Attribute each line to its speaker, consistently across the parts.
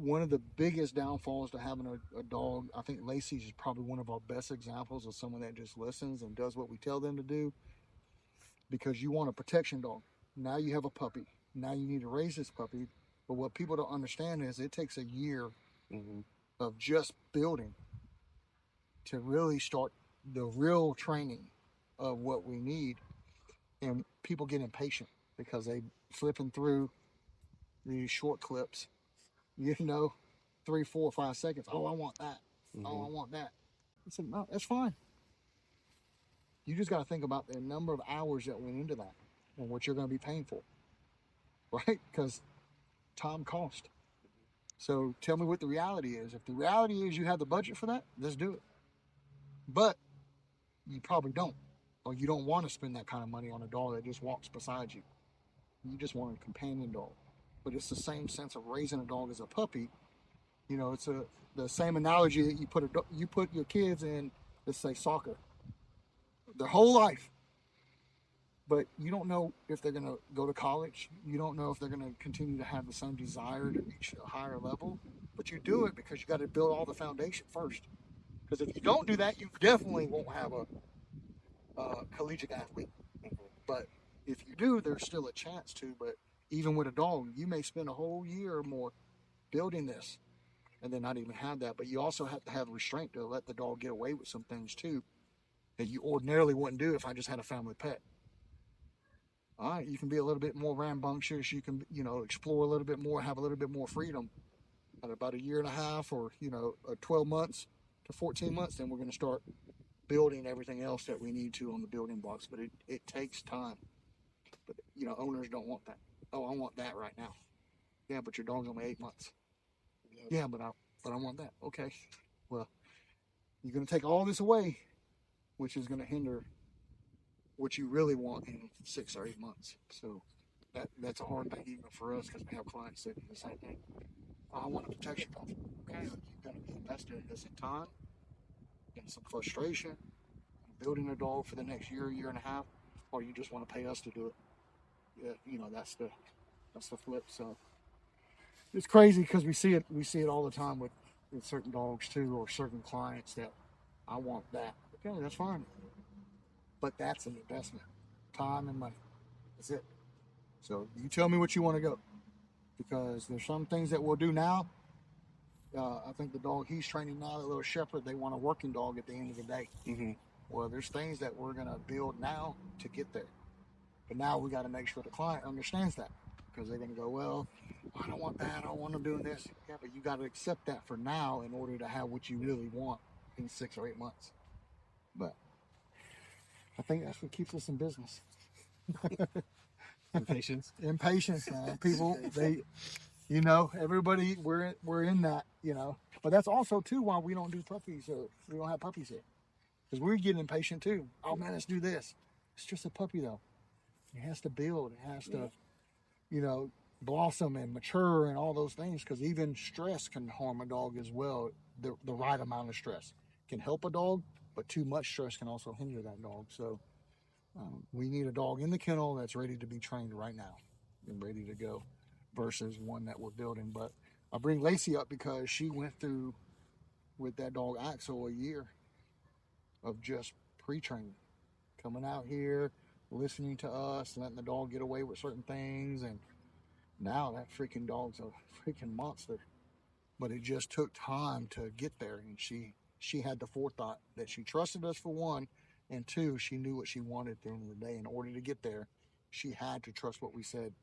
Speaker 1: one of the biggest downfalls to having a dog, I think Lacey's is probably one of our best examples of someone that just listens and does what we tell them to do, because you want a protection dog. Now you have a puppy. Now you need to raise this puppy. But what people don't understand is it takes a year of just building to really start the real training of what we need. And people get impatient because they flipping through these short clips, you know, 3, 4, 5 seconds. Oh, I want that. Oh, I want that. I said, no, that's fine. You just got to think about the number of hours that went into that and what you're going to be paying for, right? Because time cost. So tell me what the reality is. If the reality is you have the budget for that, let's do it. But you probably don't, or you don't want to spend that kind of money on a dog that just walks beside you. You just want a companion dog. But it's the same sense of raising a dog as a puppy. You know, it's the same analogy that you put your kids in, let's say soccer, their whole life. But you don't know if they're going to go to college. You don't know if they're going to continue to have the same desire to reach a higher level. But you do it because you got to build all the foundation first. Because if you don't do that, you definitely won't have a collegiate athlete. But if you do, there's still a chance to. But even with a dog, you may spend a whole year or more building this and then not even have that. But you also have to have restraint to let the dog get away with some things too that you ordinarily wouldn't do if I just had a family pet. All right, you can be a little bit more rambunctious. You can, explore a little bit more, have a little bit more freedom. At about a year and a half, or 12 months to 14 months, then we're going to start building everything else that we need to on the building blocks. But it takes time. But owners don't want that. Oh, I want that right now. Yeah, but your dog's only 8 months. Yeah, but I want that. Okay, well, you're going to take all this away, which is going to hinder what you really want in 6 or 8 months. So that's a hard thing even for us, because we have clients that do the same thing. Oh, I want a protection dog. Okay, you're going to be invested in this in time, in some frustration, building a dog for the next year and a half, or you just want to pay us to do it. Yeah, that's the flip. So it's crazy because we see it all the time with certain dogs too, or certain clients that I want that. Okay, that's fine, but that's an investment, time and money. That's it. So you tell me what you want to go, because there's some things that we'll do now. I think the dog he's training now, the little shepherd, they want a working dog at the end of the day. Well, there's things that we're going to build now to get there. But now we got to make sure the client understands that, because they're going to go, well, I don't want that. I don't want them doing this. Yeah, but you got to accept that for now in order to have what you really want in 6 or 8 months. But I think that's what keeps us in business. Impatience, man. People, everybody, we're in that, But that's also too why we don't do puppies, or we don't have puppies here, because we're getting impatient too. Oh man, let's do this. It's just a puppy though. It has to build. It has to, blossom and mature and all those things. Because even stress can harm a dog as well. The right amount of stress can help a dog, but too much stress can also hinder that dog. So we need a dog in the kennel that's ready to be trained right now and ready to go, versus one that we're building. But I bring Lacey up because she went through with that dog Axel a year of just pre-training, coming out here, listening to us, letting the dog get away with certain things, and now that freaking dog's a freaking monster. But it just took time to get there, and she had the forethought that she trusted us, for one, and two, she knew what she wanted at the end of the day. In order to get there, she had to trust what we said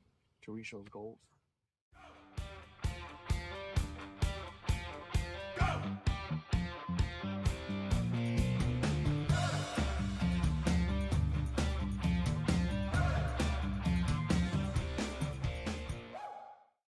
Speaker 1: to reach those goals.